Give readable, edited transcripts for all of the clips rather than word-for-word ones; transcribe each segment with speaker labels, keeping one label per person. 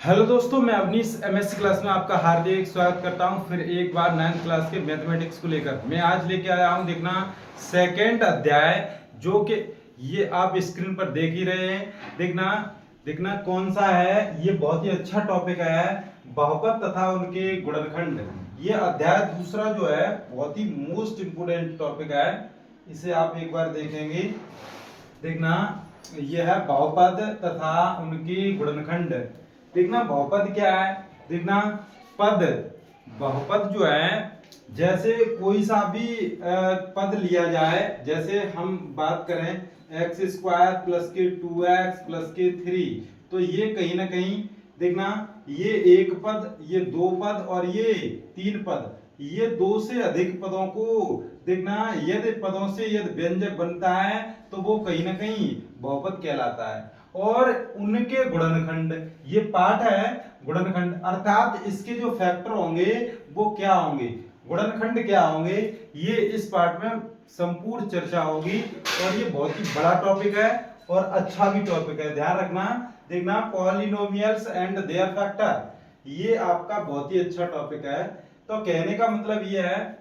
Speaker 1: Hello दोस्तों, मैं Awanish MSc class में आपका हार्दिक स्वागत करता हूं। फिर एक बार 9th क्लास के मैथमेटिक्स को लेकर मैं आज लेके आया हूं। देखना सेकेंड अध्याय, जो कि ये आप स्क्रीन पर देख ही रहे हैं। देखना देखना कौन सा है। ये बहुत ही अच्छा टॉपिक है, बहुपद तथा उनके गुणनखंड। ये अध्याय दूसरा जो है बहुत ही मोस्ट इंपोर्टेंट टॉपिक है। इसे आप एक बार देखेंगे। देखना यह है बहुपद तथा उनके गुणनखंड। देखना बहुपद क्या है। देखना पद, बहुपद जो है, जैसे कोई सा भी पद लिया जाए। जैसे हम बात करें एक्स स्क्वायर प्लस के 2x प्लस के 3, तो ये कहीं ना कहीं देखना ये एक पद, ये दो पद और ये तीन पद, ये दो से अधिक पदों को देखना यदि पदों से यदि व्यंजक बनता है तो वो कहीं ना कहीं बहुपद कहलाता है। और उनके गुणनखंड, ये पार्ट है गुणनखंड, अर्थात इसके जो फैक्टर होंगे वो क्या होंगे, गुणनखंड क्या होंगे, ये इस पार्ट में संपूर्ण चर्चा होगी। और ये बहुत ही बड़ा टॉपिक है और अच्छा भी टॉपिक है, ध्यान रखना। देखना पॉलिनोमियल्स एंड देयर फैक्टर, ये आपका बहुत ही अच्छा टॉपिक है। तो कहने का मतलब ये है,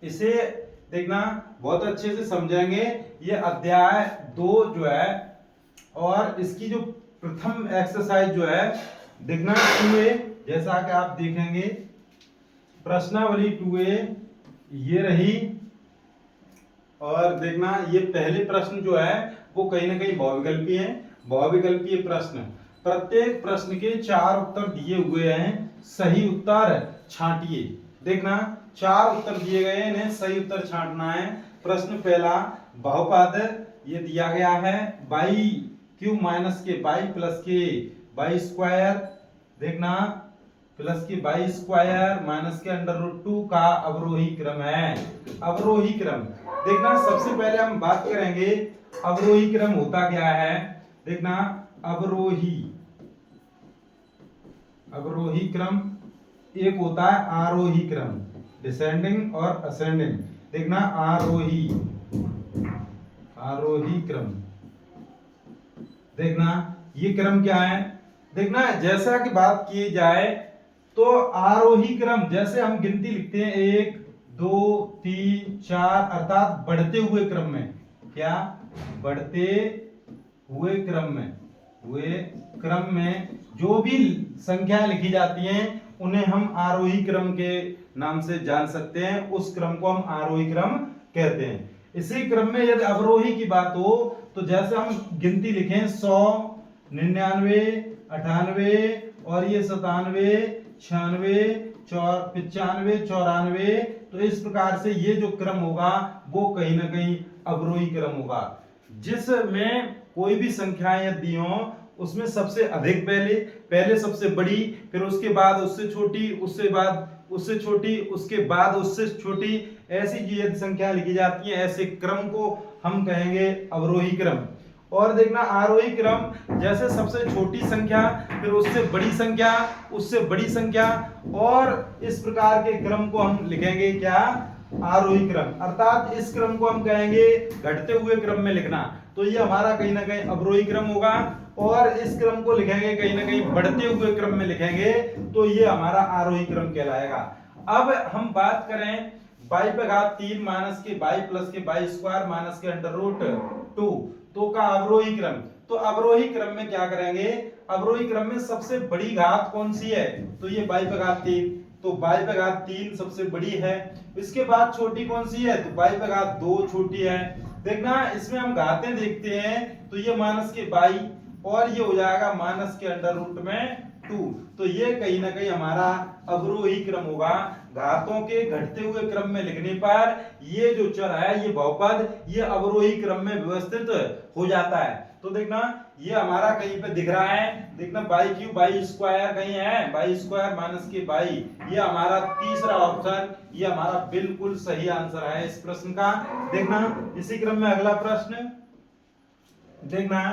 Speaker 1: इसे देखना बहुत अच्छे से समझेंगे। ये अध्याय 2 जो है, और इसकी जो प्रथम एक्सरसाइज जो है, देखना 2A, जैसा कि आप देखेंगे प्रश्नावली 2A ये रही। और देखना ये पहले प्रश्न जो है वो कहीं ना कहीं बहुविकल्पी है। बहुविकल्पीय प्रश्न, प्रत्येक प्रश्न के 4 उत्तर दिए हुए हैं, सही उत्तर छांटिए। देखना 4 उत्तर दिए गए हैं, इन्हें सही उत्तर छांटना है। प्रश्न पहला, बहुपद ये दिया गया है बाई क्यू माइनस के बाई प्लस के बाई स्क्वायर, देखना प्लस के बाई स्क्वायर माइनस के अंडर रूट 2 का अवरोही क्रम है। अवरोही क्रम, देखना सबसे पहले हम बात करेंगे अवरोही क्रम होता क्या है। देखना अवरोही अवरोही क्रम एक होता है आरोही क्रम, डिसेंडिंग और असेंडिंग। देखना आरोही क्रम, देखना ये क्रम क्या है। देखना जैसा कि बात की जाए तो आरोही क्रम, जैसे हम गिनती लिखते हैं 1 2 3 4, अर्थात बढ़ते हुए क्रम में, क्या बढ़ते हुए क्रम में जो भी संख्या लिखी जाती हैं उन्हें हम आरोही क्रम के नाम से जान सकते हैं। उस क्रम को हम आरोही क्रम कहते हैं। इसी क्रम में यदि अवरोही की बात हो तो जैसे हम गिनती लिखें 100 99 98 और ये 97 96 95 94, तो इस प्रकार से ये जो क्रम होगा वो कहीं ना कहीं अवरोही क्रम होगा, जिसमें कोई भी संख्याएं दी हो उसमें सबसे अधिक पहले सबसे बड़ी, फिर उसके बाद उससे छोटी, उससे बाद उससे छोटी, उसके बाद उससे छोटी, ऐसी यदि संख्या लिखी जाती है, ऐसे क्रम को हम कहेंगे अवरोही क्रम। और देखना आरोही क्रम, जैसे सबसे छोटी संख्या, फिर उससे बड़ी संख्या, उससे बड़ी संख्या, और इस प्रकार के क्रम को हम लिखेंगे क्या, आरोही क्रम। अर्थात इस क्रम को हम कहेंगे घटते हुए क्रम में लिखना, तो ये हमारा कहीं ना कहीं अवरोही क्रम होगा। और इस क्रम को लिखेंगे कहीं ना कहीं बढ़ते हुए क्रम में लिखेंगे, तो ये हमारा आरोही क्रम कहलाएगा। अब हम बात करें बाई पे घात 3 माइनस के बाई प्लस के बाई स्क्वायर माइनस के अंडर रूट 2 तो का अवरोही क्रम। तो अवरोही क्रम में क्या करेंगे, अवरोही क्रम में सबसे बड़ी घात कौन सी है, तो ये बाई पे घात 3, तो बाई पे घात 3 सबसे बड़ी है। इसके बाद छोटी कौन सी है, तो बाई पे घात 2 छोटी है। देखना इसमें हम घातें देखते हैं, तो ये माइनस के बाई और ये हो जाएगा माइनस के अंडर रूट में 2, तो ये कहीं ना कहीं हमारा अवरोही क्रम होगा। घातों के घटते हुए क्रम में लिखने पर ये जो चर है, ये बहुपद, ये अवरोही क्रम में व्यवस्थित हो जाता है। तो देखना ये हमारा कहीं पे दिख रहा है, देखना बाई क्यू बाई स्क्वायर कहीं है, बाई स्क्वायर माइनस के बाई, ये हमारा तीसरा ऑप्शन, ये हमारा बिल्कुल सही आंसर है इस प्रश्न का। देखना इसी क्रम में अगला प्रश्न, देखना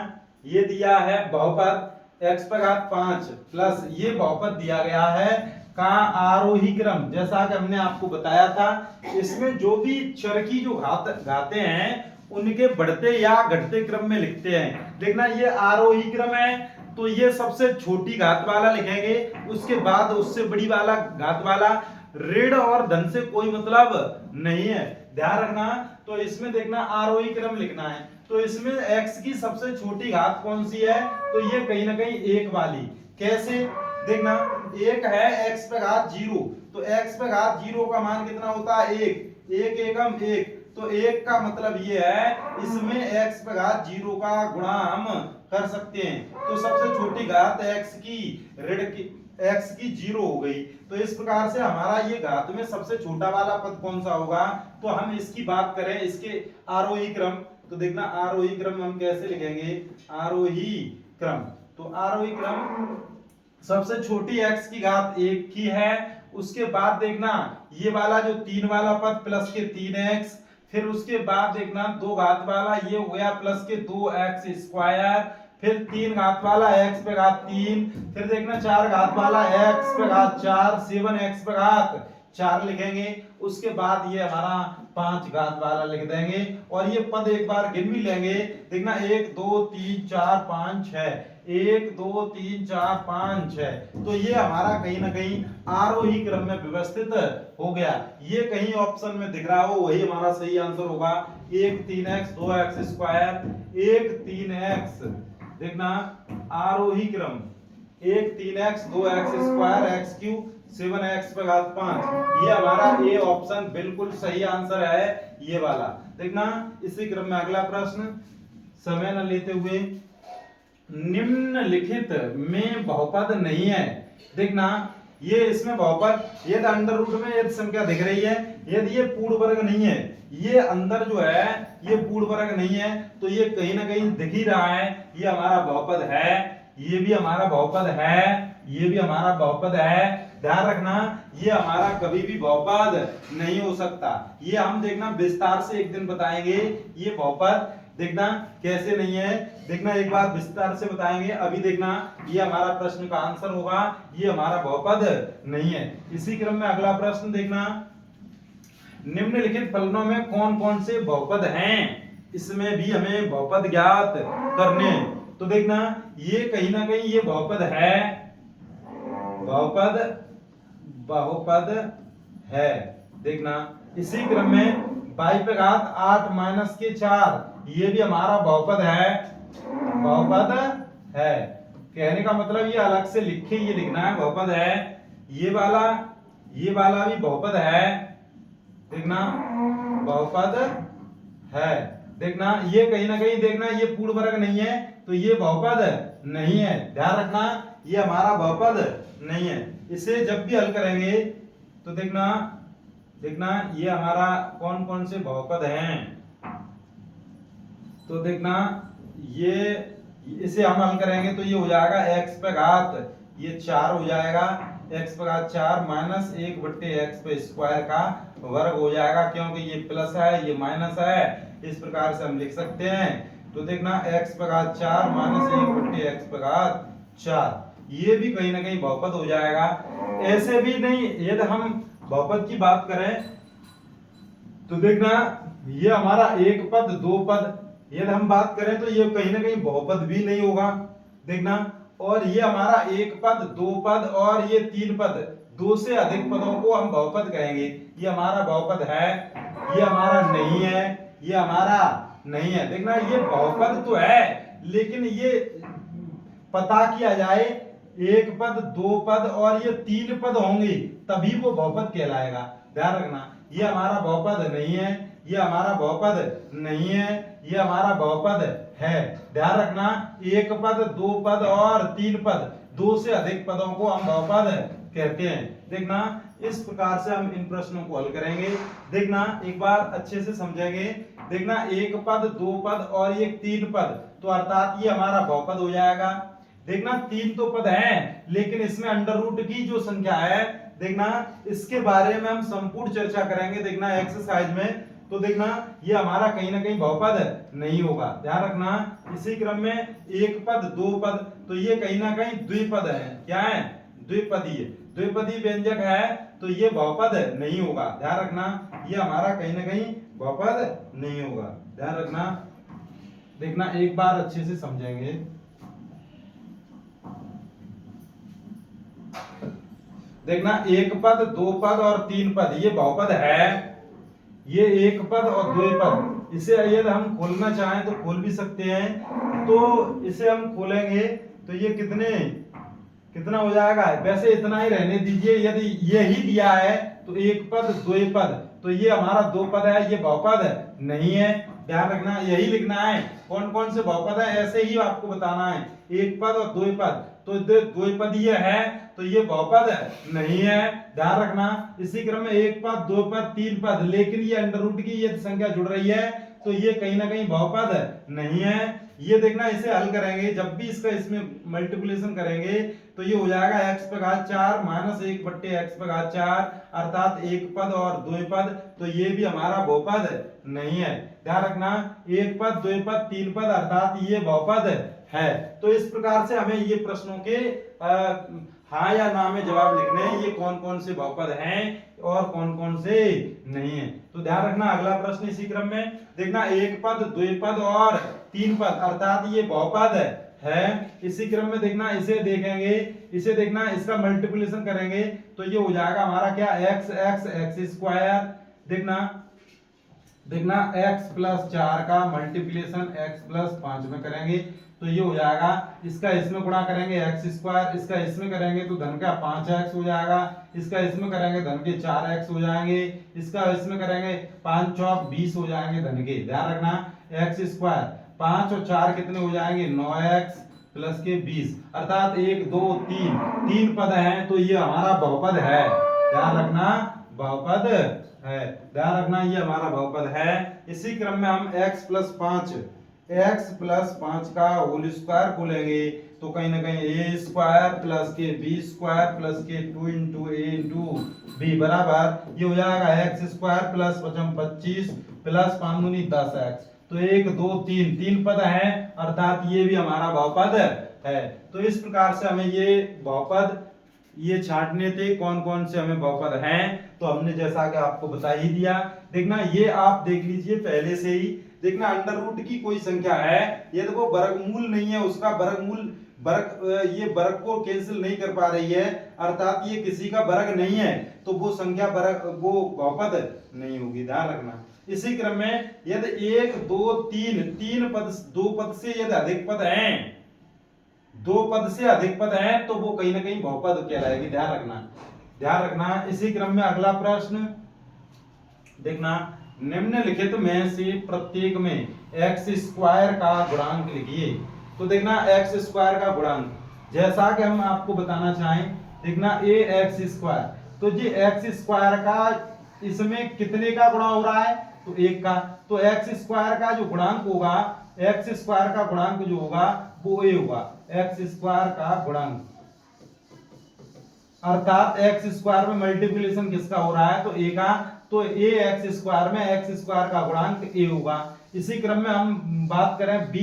Speaker 1: ये दिया है बहुपद x पर घात 5 प्लस, ये बहुपद दिया गया है का आरोही क्रम। जैसा कि हमने आपको बताया था, इसमें जो भी चर की जो घाते हैं उनके बढ़ते या घटते क्रम में लिखते हैं। देखना ये आरोही क्रम है, तो ये सबसे छोटी घात वाला लिखेंगे, उसके बाद उससे बड़ी वाला घात वाला। ऋण और धन से कोई मतलब नहीं है, ध्यान रखना। तो इसमें देखना आरोही क्रम लिखना है, तो इसमें x की सबसे छोटी घात कौन सी है, तो ये कहीं ना कहीं एक वाली। कैसे, देखना एक है x पे घात 0, तो x पे घात 0 का मान कितना होता है, एक, एक एकम एक, तो एक का मतलब ये है इसमें x पे घात 0 का गुणा हम कर सकते हैं। तो सबसे छोटी घात x की ऋण की x की 0 हो गई। तो इस प्रकार से हमारा ये घात में सबसे छोटा वाला पद कौन सा होगा, तो हम इसकी बात करें इसके आरोही क्रम, तो देखना आरोही क्रम हम कैसे लिखेंगे, आरोही क्रम। तो आरोही क्रम सबसे छोटी x की घात 1 की है, उसके बाद देखना ये वाला जो 3 वाला पद प्लस के 3x, फिर उसके बाद देखना 2 घात वाला ये हो गया प्लस के 2x स्क्वायर, फिर 3 घात वाला x पे घात 3, फिर देखना 4 घात वाला x पे घात 4, 7x पे घात 4 लिखेंगे। उसके बाद ये हमारा 5 घात वाला लिख देंगे, और ये पद एक बार गिन भी लेंगे। देखना 1 2 3 4 5 6, 1 2 3 4 5 6, तो ये हमारा कहीं ना कहीं आरोही क्रम में व्यवस्थित हो गया। ये कहीं ऑप्शन में दिख रहा हो वही हमारा सही आंसर होगा। 1 3x 2x स्क्वायर, 1 3x, देखना आरोही क्रम 1 3x 2x square x cube 7x पे घात 5, ये हमारा ए ऑप्शन बिल्कुल सही आंसर है, ये वाला। देखना इसी क्रम में अगला प्रश्न, समय न लेते हुए, निम्नलिखित में बहुपद नहीं है। देखना ये इसमें बहुपद, यदि अंडर रूट में यदि संख्या दिख रही है, यदि ये पूर्ण वर्ग नहीं है, ये अंदर जो है ये पूर्ण वर्ग नहीं है, तो ये कहीं ना कहीं दिख ही रहा है, ये हमारा बहुपद है, ये भी हमारा बहुपद है, ये भी हमारा बहुपद है। ध्यान रखना ये हमारा कभी भी बहुपद नहीं हो सकता, ये हम देखना विस्तार से एक दिन बताएंगे ये बहुपद, देखना कैसे नहीं है, देखना एक बार विस्तार से बताएंगे। अभी देखना ये हमारा प्रश्न का आंसर होगा, ये हमारा बहुपद नहीं है। इसी क्रम में अगला प्रश्न देखना, निम्नलिखित फलनों में कौन कौन से बहुपद हैं, इसमें भी हमें बहुपद ज्ञात करने। तो देखना ये कहीं ना कहीं ये बहुपद है, बहुपद बहुपद है। देखना इसी क्रम में y पे घात 8 माइनस के 4, ये भी हमारा बहुपद है, बहुपद है। कहने का मतलब ये अलग से लिखे, ये लिखना है बहुपद है। ये वाला भी बहुपद है, देखना बहुपद है। देखना ये कहीं ना कहीं देखना ये पूर्ण वर्ग नहीं है, तो ये बहुपद नहीं है, ध्यान रखना ये हमारा बहुपद नहीं है। इसे जब भी हल करेंगे तो देखना ये हमारा कौन कौन से बहुपद हैं, तो देखना ये इसे हम हल करेंगे तो ये हो जाएगा x पे घात ये 4 हो जाएगा, x पे घात 4 माइनस 1 बट्टे x पे स्क्वायर का वर्ग हो जाएगा, क्योंकि ये प्लस है ये माइनस है, इस प्रकार से हम लिख सकते हैं। तो देखना x पे घात 4 माइनस 1 बट्टे x पे घात 4, ये भी कहीं ना कहीं बहुपद हो जाएगा। ऐसे भी नहीं, यदि हम बहुपद की बात करें तो देखना ये हमारा एक पद दो पद, यदि हम बात करें तो ये कहीं ना कहीं बहुपद भी नहीं होगा। देखना और ये हमारा एक पद दो पद और ये 3 पद, 2 से अधिक पदों को हम बहुपद कहेंगे। ये हमारा बहुपद है, ये हमारा नहीं है, ये हमारा नहीं है। देखना ये बहुपद तो है, लेकिन ये पता किया जाए एक पद दो पद और ये 3 पद होंगे तभी वो बहुपद कहलाएगा। ध्यान रखना ये हमारा बहुपद नहीं है, ये हमारा बहुपद नहीं है, ये हमारा बहुपद है। ध्यान रखना एक पद दो पद और 3 पद, 2 से अधिक पदों को हम बहुपद कहते हैं। देखना इस प्रकार से हम इन प्रश्नों को हल करेंगे। देखना एक बार अच्छे से समझेंगे। देखना एक पद दो पद और ये 3 पद, तो अर्थात ये हमारा बहुपद हो जाएगा। देखना 3 तो पद हैं, लेकिन इसमें अंडर रूट की जो संख्या है, देखना इसके बारे में हम संपूर्ण चर्चा करेंगे देखना एक्सरसाइज में। तो देखना ये हमारा कहीं ना कहीं बहुपद नहीं होगा, ध्यान रखना। इसी क्रम में एक पद दो पद, तो ये कहीं ना कहीं द्विपद है। क्या है? द्विपदीय, द्विपदीय व्यंजक है, तो ये बहुपद नहीं होगा। ध्यान रखना ये हमारा कहीं ना कहीं बहुपद नहीं होगा, ध्यान रखना। देखना एक बार अच्छे से समझेंगे। देखना एक पद, दो पद और तीन पद ये बहुपद है। ये एक पद और दो पद, इसे यदि हम खोलना चाहें तो खोल भी सकते हैं। तो इसे हम खोलेंगे तो ये कितना हो जाएगा? वैसे इतना ही रहने दीजिए। यदि यही दिया है तो एक पद दो पद, तो ये हमारा दो पद है, ये बहुपद नहीं है। ध्यान रखना, यही लिखना है। कौन कौन से बहुपद है ऐसे ही आपको बताना है। एक पद और दो पद, तो दो पद ये है तो ये बहुपद नहीं है। ध्यान रखना, इसी क्रम में एक पद, दो पद, तीन पद, लेकिन ये अंडर रूट की ये संख्या जुड़ रही है तो ये कहीं ना कहीं बहुपद नहीं है। ये देखना, इसे हल करेंगे जब भी इसका इसमें मल्टीप्लिकेशन करेंगे तो ये हो जाएगा x पे घात 4 माइनस 1 बट्टे x पे घात 4, अर्थात एक पद और दो पद, तो ये भी हमारा बहुपद नहीं है। ध्यान रखना, एक पद, दो पद, तीन पद, अर्थात ये बहुपद है। तो इस प्रकार से हमें ये प्रश्नों के हाँ या ना में जवाब लिखने हैं, ये कौन कौन से बहुपद हैं और कौन कौन से नहीं है। तो ध्यान रखना, अगला प्रश्न इसी क्रम में देखना, एक पद, दो पद और तीन पद, अर्थात ये बहुपद है। इसी क्रम में देखना, इसे देखेंगे, इसे देखना, इसका मल्टीप्लिकेशन करेंगे तो ये हो जाएगा हमारा क्या, एक्स स्क्वायर। देखना x प्लस 4 का मल्टीप्लिकेशन x प्लस 5 में करेंगे तो ये हो जाएगा, इसका इसमें गुणा करेंगे एक्स स्क्वायर, इसका इसमें करेंगे तो धन का 5x हो जाएगा, इसका इसमें करेंगे धन के 4x हो जाएंगे, इसका इसमें करेंगे 5 चौक 20 हो जाएंगे धन के। ध्यान रखना, एक्स स्क्वायर 5 और 4 कितने हो जाएंगे, 9x प्लस के 20, अर्थात 1 2 3 तीन पद हैं तो ये हमारा बहुपद है। ध्यान रखना, बहुपद है। ध्यान रखना, ये हमारा बहुपद है। इसी क्रम में हम x प्लस 5 का होल स्क्वायर खोलेंगे तो कहीं ना कहीं a स्क्वायर प्लस के b स्क्वायर प्लस के 2 इंटू ए इंटू बी बराबर ये हो जाएगा x स्क्वायर प्लस 25 प्लस 5 दूनी 10x। तो 1 2 3 तीन पद हैं, अर्थात ये भी हमारा बहुपद है। तो इस प्रकार से हमें ये बहुपद ये छांटने थे कौन कौन से हमें बहुपद हैं, तो हमने जैसा कि आपको बता ही दिया। देखना, ये आप देख लीजिए पहले से ही। देखना, अंडर रूट की कोई संख्या है, यदि वो वर्गमूल नहीं है, उसका ये वर्ग को कैंसिल नहीं कर पा रही है, अर्थात ये किसी का वर्ग नहीं है, तो वो संख्या वो बहुपद नहीं होगी। ध्यान रखना, इसी क्रम में यदि 1 2 3 पद, दो पद से यदि अधिक पद हैं, दो पद से अधिक पद हैं तो वो कहीं ना कहीं बहुपद कहलाएगी। ध्यान रखना, इसी क्रम में अगला प्रश्न देखना, निम्नलिखित में से प्रत्येक में x स्क्वायर का गुणांक लिखिए। तो देखना, x स्क्वायर का गुणांक जैसा कि हम आपको बताना चाहें, देखना ax स्क्वायर, तो ये x स्क्वायर का इसमें कितने का गुणा हो रहा है, तो 1 का। तो x स्क्वायर का जो गुणांक होगा, x स्क्वायर का गुणांक जो होगा वो a होगा, x स्क्वायर का गुणांक, अर्थात x स्क्वायर में मल्टीप्लिकेशन किसका हो रहा है, तो a का, तो a x स्क्वायर में x स्क्वायर का गुणांक a होगा। इसी क्रम में हम बात करें b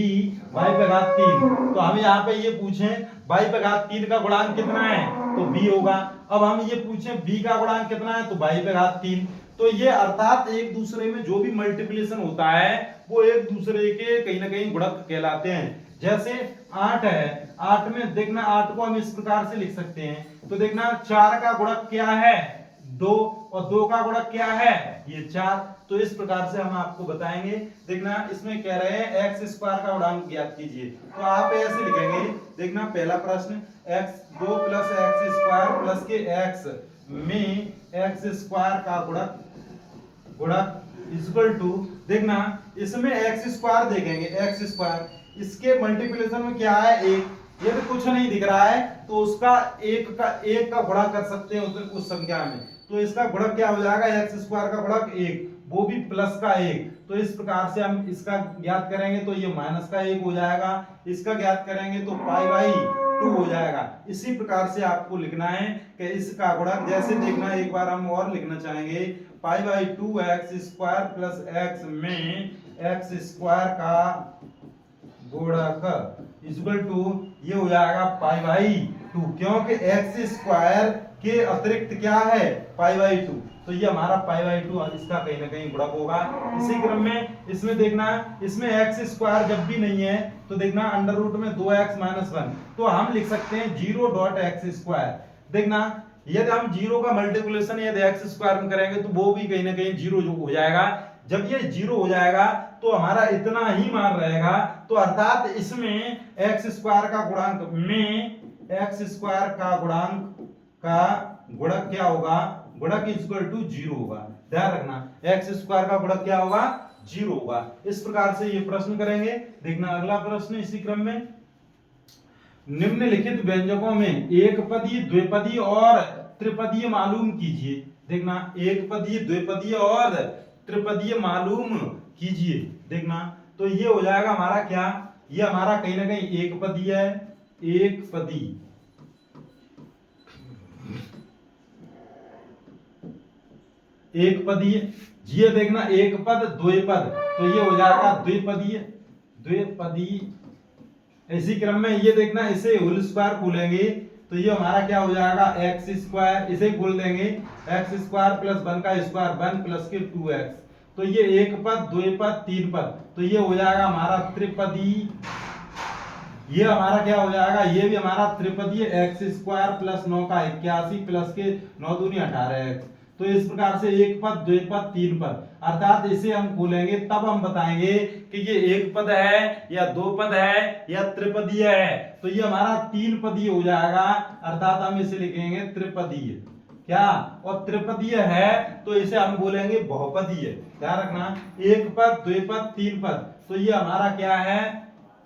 Speaker 1: y पे घात 3, तो हम यहाँ पे ये पूछें y पे घात 3 का गुणांक कितना है, तो b होगा। अब हम ये पूछें b का गुणांक कितना है, तो y पे घात 3। तो ये अर्थात एक दूसरे में जो भी मल्टीप्लिकेशन होता है वो एक दूसरे के कहीं ना कहीं गुणक कहलाते हैं। जैसे 8 है, 8 में देखना 8 को हम इस प्रकार से लिख सकते हैं, तो देखना 4 का गुणक क्या है, 2, और 2 का गुणक क्या है, ये 4। तो इस प्रकार से हम आपको बताएंगे। देखना, इसमें कह रहे हैं x स्क्वायर का गुणांक ज्ञात कीजिए, तो आप ऐसे लिखेंगे। देखना, पहला प्रश्न x 2 plus x square plus के x में x स्क्वायर का गुणक इक्वल टू, देखना इसमें x स्क्वायर देखेंगे, x स्क्वायर, इसके मल्टीप्लिकेशन में क्या है, 1। यदि कुछ नहीं दिख रहा है तो उसका एक का गुणा कर सकते हैं उस संख्या में, तो इसका गुणक क्या हो जाएगा, x स्क्वायर का गुणक 1, वो भी प्लस का 1। तो इस प्रकार से हम इसका ज्ञात करेंगे तो ये माइनस का 1 हो जाएगा, इसका ज्ञात करेंगे तो पाई बाई 2 हो जाएगा। इसी प्रकार से आपको लिखना है कि इसका गुणक, जैसे देखना एक बार हम और लिखना चाहेंगे, pi by 2x square plus x में x स्क्वायर का गुणक इक्वल टू ये हो जाएगा पाई बाई 2, क्योंकि x स्क्वायर के अतिरिक्त क्या है π/2, तो ये हमारा π/2 इसका कहीं ना कहीं गुणक होगा। इसी क्रम में इसमें देखना, इसमें x स्क्वायर जब भी नहीं है तो देखना अंडर रूट में 2x - 1, तो हम लिख सकते हैं 0.x स्क्वायर। देखना यदि हम 0 का मल्टीप्लिकेशन यदि x स्क्वायर में करेंगे तो वो भी कहीं ना कहीं 0 हो जाएगा। जब ये 0 हो जाएगा तो हमारा इतना ही मान रहेगा, तो अर्थात इसमें x स्क्वायर का गुणांक में x स्क्वायर का गुणक क्या होगा, गुणक इक्वल टू 0 होगा। ध्यान रखना x स्क्वायर का गुणक क्या होगा, 0 होगा। इस प्रकार से ये प्रश्न करेंगे। देखना अगला प्रश्न इसी क्रम में, निम्नलिखित व्यंजकों में एक पदीय, द्विपदीय और त्रिपदीय मालूम कीजिए। देखना एक पदीय, द्विपदीय और त्रिपदीय मालूम कीजिए। देखना तो ये हो जाएगा हमारा क्या, ये हमारा कहीं ना कहीं एक पदीय है, एक पदीय, एक पदीय, ये देखना एक पद द्विपद, तो ये हो जाएगा द्विपदीय, द्विपदीय। इसी क्रम में ये देखना इसे होल स्क्वायर खोलेंगे तो ये हमारा क्या हो जाएगा एक्स स्क्वायर, इसे खोल देंगे एक्स स्क्वायर प्लस 1 का स्क्वायर 1 प्लस के 2x, तो ये एक पद, द्विपद, तीन पद, तो ये हो जाएगा हमारा त्रिपदीय। ये हमारा क्या हो जाएगा, ये भी हमारा त्रिपदीय, एक्स स्क्वायर प्लस 9 का 81 प्लस के 9 दूनी 18x। तो इस प्रकार से एक पद, द्विपद, तीन पद, अर्थात इसे हम खोलेंगे तब हम बताएंगे कि ये एक पद है या दो पद है या त्रिपदीय है। तो ये हमारा तीन पदीय हो जाएगा, अर्थात हम इसे लिखेंगे त्रिपदीय। क्या, और त्रिपदीय है तो इसे हम बोलेंगे बहुपदीय। ध्यान रखना एक पद, द्विपद, तीन पद, तो ये हमारा क्या है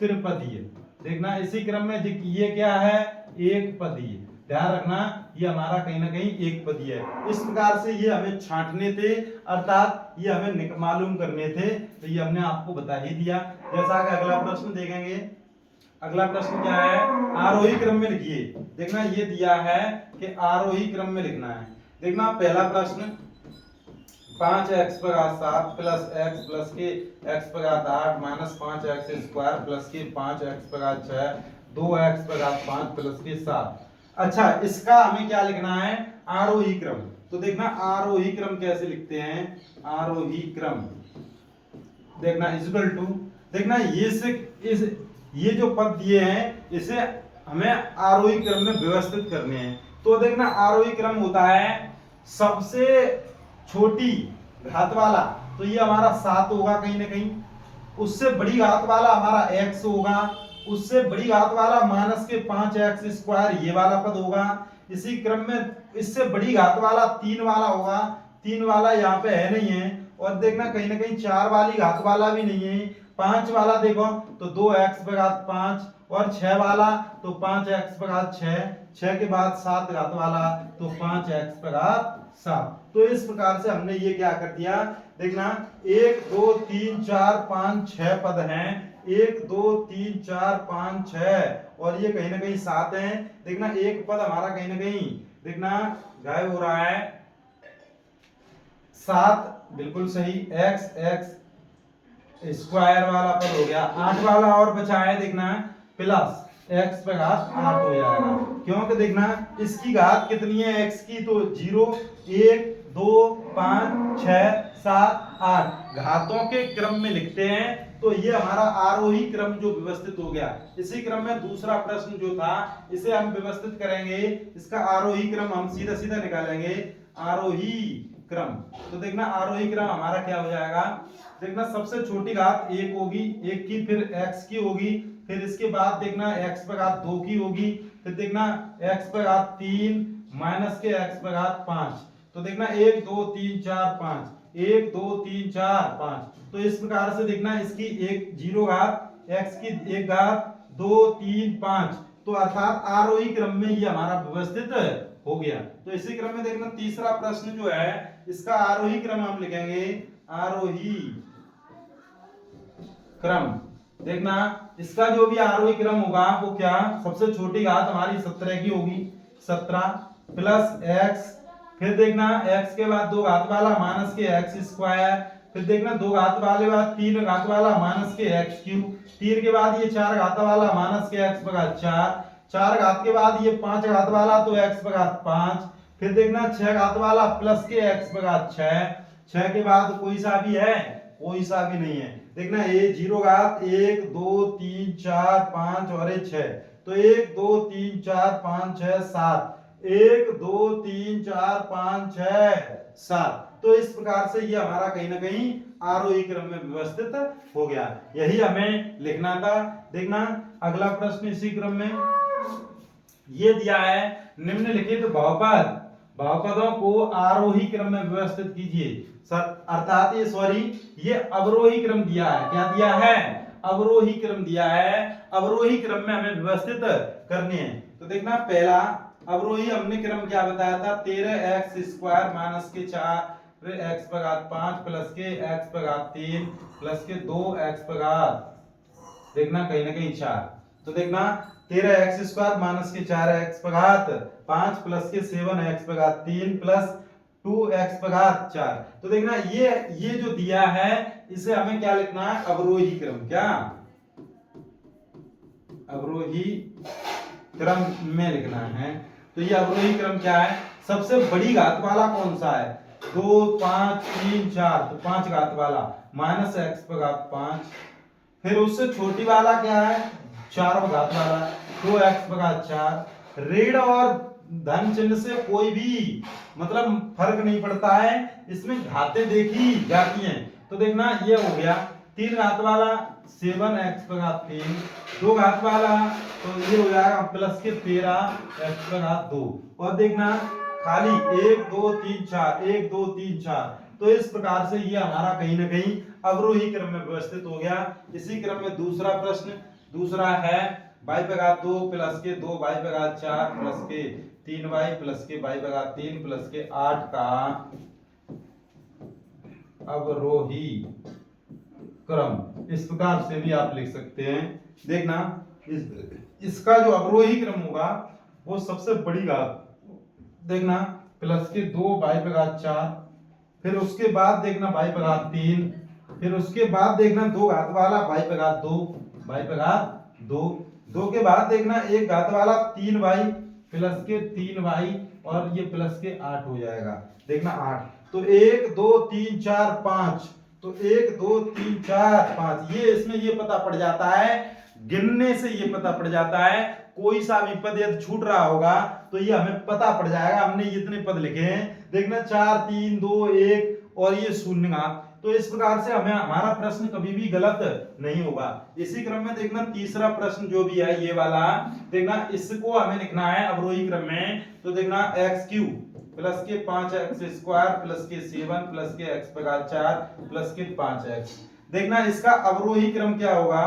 Speaker 1: त्रिपदीय। देखना इसी क्रम में ये क्या है एक पदीय। ध्यान रखना ये हमारा कहीं ना कहीं एक पदीय है। इस प्रकार से ये हमें छांटने थे, अर्थात ये हमें मालूम करने थे, तो ये हमने आपको बता ही दिया। जैसा कि अगला प्रश्न देखेंगे, अगला प्रश्न क्या है, आरोही क्रम में लिखिए। देखना ये दिया है कि आरोही क्रम में लिखना है। देखना पहला प्रश्न 5x पर 7 प्लस x प्लस के x पर 8 माइनस 5x स्क्वायर प्लस के 5x पर 6 2x पर 5 प्लस के 7। अच्छा इसका हमें क्या लिखना है आरोही क्रम। तो देखना आरोही क्रम कैसे लिखते हैं, आरोही क्रम देखना इक्वल टू, देखना ये जो पद दिए हैं इसे हमें आरोही क्रम में व्यवस्थित करने हैं। तो देखना आरोही क्रम होता है सबसे छोटी घात वाला, तो ये हमारा 7 होगा कहीं ना कहीं, उससे बड़ी घात वाला हमारा x होगा, उससे बड़ी घात वाला माइनस के 5x स्क्वायर ये वाला पद होगा। इसी क्रम में इससे बड़ी घात वाला 3 वाला होगा, 3 वाला यहाँ पे है नहीं है, और देखना कहीं ना कहीं 4 वाली घात वाला भी नहीं है। 5 वाला देखो तो 2x पर घात 5, और 6 वाला तो 5x पर घात 6, 6 के बाद 7 घात वाला तो 5x पर घात 7। तो इस प्रकार से हमने ये क्या कर दिया, देखना 1 2 3 4 5 6 पद हैं, 1 2 3 4 5 6, और ये कहीं ना कहीं 7 हैं। देखना एक पद हमारा कहीं ना कहीं देखना गायब हो रहा है, 7 बिल्कुल सही, x स्क्वायर वाला पद हो गया, 8 वाला और बचा है देखना प्लस x पर घात 8 हो जाएगा, क्योंकि देखना इसकी घात कितनी है x की, तो 0 1 2 5 6 7 8 घातों के क्रम में लिखते हैं। तो ये हमारा आरोही क्रम जो व्यवस्थित हो गया। इसी क्रम में दूसरा प्रश्न जो था इसे हम व्यवस्थित करेंगे, इसका आरोही क्रम हम सीधा सीधा निकालेंगे, आरोही क्रम। तो देखना आरोही क्रम हमारा क्या हो जाएगा, देखना सबसे छोटी घात 1 होगी, 1 की, फिर x की होगी, फिर इसके बाद देखना x पर घात 2 की होगी, फिर देखना x पर घात 3 माइनस के x पर घात 5। तो देखना 1 2 3 4 5, 1 2 3 4 5। तो इस प्रकार से देखना इसकी एक 0 घात, x की 1 घात, 2 3 5, तो अर्थात आरोही क्रम में ये हमारा व्यवस्थित हो गया। तो इसी क्रम में देखना तीसरा प्रश्न जो है इसका आरोही क्रम हम लिखेंगे, आरोही क्रम। देखना इसका जो भी आरोही क्रम होगा वो क्या, सबसे छोटी घात हमारी 17 की होगी, 17 प्लस x, फिर देखना x के बाद 2 घात वाला माइनस के x स्क्वायर, फिर देखना 2 घात वाले बाद 3 घात वाला माइनस के x क्यूब, 3 के बाद ये 4 घात वाला माइनस के x पर घात 4, 4 घात के बाद ये 5 घात वाला तो x पर घात 5, फिर देखना 6 घात वाला प्लस के x पर घात 6, 6 के बाद कोई सा भी है, कोई सा भी नहीं है। देखना ये 0 घात 1 2 3 4 5 और 6, तो 1 2 3 4 5 6 7, 1 2 3 4 5 6 7। तो इस प्रकार से ये हमारा कहीं ना कहीं आरोही क्रम में व्यवस्थित हो गया, यही हमें लिखना था। देखना अगला प्रश्न इसी क्रम में ये दिया है, निम्नलिखित बहुपद बहुपदों को आरोही क्रम में व्यवस्थित कीजिए। अर्थात ये अवरोही क्रम दिया है, क्या दिया है, अवरोही क्रम दिया है, अवरोही क्रम में हमें व्यवस्थित करने हैं। तो देखना पहला अवरोही हमने क्रम क्या बताया था, 13x² माइनस के 4 फिर x पर घात 5 प्लस के x पर घात 3 प्लस के 2x पर घात, देखना कहीं ना कहीं 4। तो देखना 13x² माइनस के 4x पर घात 5 प्लस के 7x पर घात 3 प्लस 2x पर घात 4। तो देखना ये जो दिया है इसे हमें क्या लिखना है, अवरोही क्रम, क्या अवरोही क्रम में लिखना है। तो ये अवरोही क्रम क्या है, सबसे बड़ी घात वाला कौन सा है, 2 5 3 4, तो 5 घात वाला माइनस x पर घात 5, फिर उससे छोटी वाला क्या है, 4 घात वाला 2x पर घात 4। ऋण और धन चिन्ह से कोई भी मतलब फर्क नहीं पड़ता है, इसमें घातें देखी जाती हैं। तो देखना ये हो गया 3 घात वाला 7x पर घात 3, 2 घात वाला तो ये हो जाएगा प्लस के 13x पर घात 2, और देखना खाली 1 2 3 4 1 2 3 4। तो इस प्रकार से ये हमारा कहीं ना कहीं अवरोही क्रम में व्यवस्थित हो गया। इसी क्रम में दूसरा प्रश्न दूसरा है y पर घात 2 प्लस के 2y पर घात 4 प्लस के 3y प्लस के y पर घात 3 प्लस के 8 का अवरोही क्रम। इस प्रकार से भी आप लिख सकते हैं। देखना इसका जो अवरोही क्रम होगा वो सबसे बड़ी घात, देखना प्लस के 2y पर घात 4, फिर उसके बाद देखना y पर घात 3, फिर उसके बाद देखना 2 घात वाला y पर घात 2, y पर घात 2, 2 के बाद देखना 1 घात वाला 3y प्लस के 3y और ये प्लस के 8 हो जाएगा। देखना 8, तो 1 2 3 4 5, तो 1 2 3 4 5, ये इसमें ये पता पड़ जाता है, गिनने से ये पता पड़ जाता है, कोई सा भी पद यदि छूट रहा होगा तो ये हमें पता पड़ जाएगा, हमने इतने पद लिखे हैं। देखना 4 3 2 1 और ये शून्य घात। तो इस प्रकार से हमें हमारा प्रश्न कभी भी गलत नहीं होगा। इसी क्रम में देखना तीसरा प्रश्न जो भी है ये वाला, देखना इसको हमें लिखना है अवरोही क्रम में। तो देखना x³ प्लस के 5x² प्लस के 7 प्लस के x पर घात 4 प्लस के 5x। देखना इसका अवरोही क्रम क्या होगा,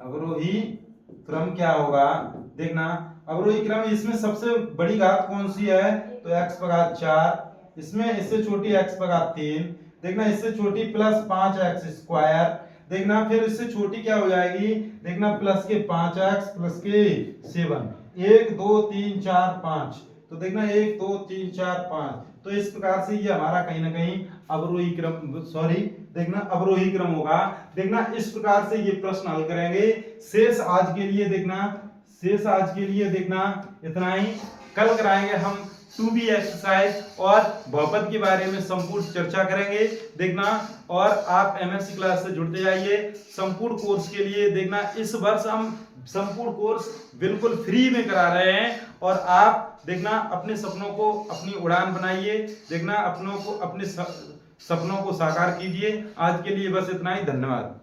Speaker 1: अवरोही क्रम क्या होगा, देखना अवरोही क्रम इसमें सबसे बड़ी घात कौन सी है, तो x पर घात 4, इसमें इससे छोटी x पर घात 3, देखना इससे छोटी प्लस 5x², देखना फिर इससे छोटी क्या हो जाएगी, देखना प्लस के 5x प्लस के 7, 1 2 3 4 5, तो देखना 1 2 3 4 5। तो इस प्रकार से ये हमारा कहीं ना कहीं अवरोही क्रम देखना अवरोही क्रम होगा। देखना इस प्रकार से ये प्रश्न हल करेंगे। शेष आज के लिए देखना इतना ही। कल कराएंगे हम 2B एक्सरसाइज और बहुपद के बारे में संपूर्ण चर्चा करेंगे। देखना और आप MSc क्लास से जुड़ते जाइए संपूर्ण कोर्स के लिए। देखना इस वर्ष हम संपूर्ण कोर्स बिल्कुल फ्री में करा रहे हैं और आप देखना अपने सपनों को अपनी उड़ान बनाइए। देखना अपने सपनों को साकार कीजिए। आज के लिए बस इतना ही, धन्यवाद।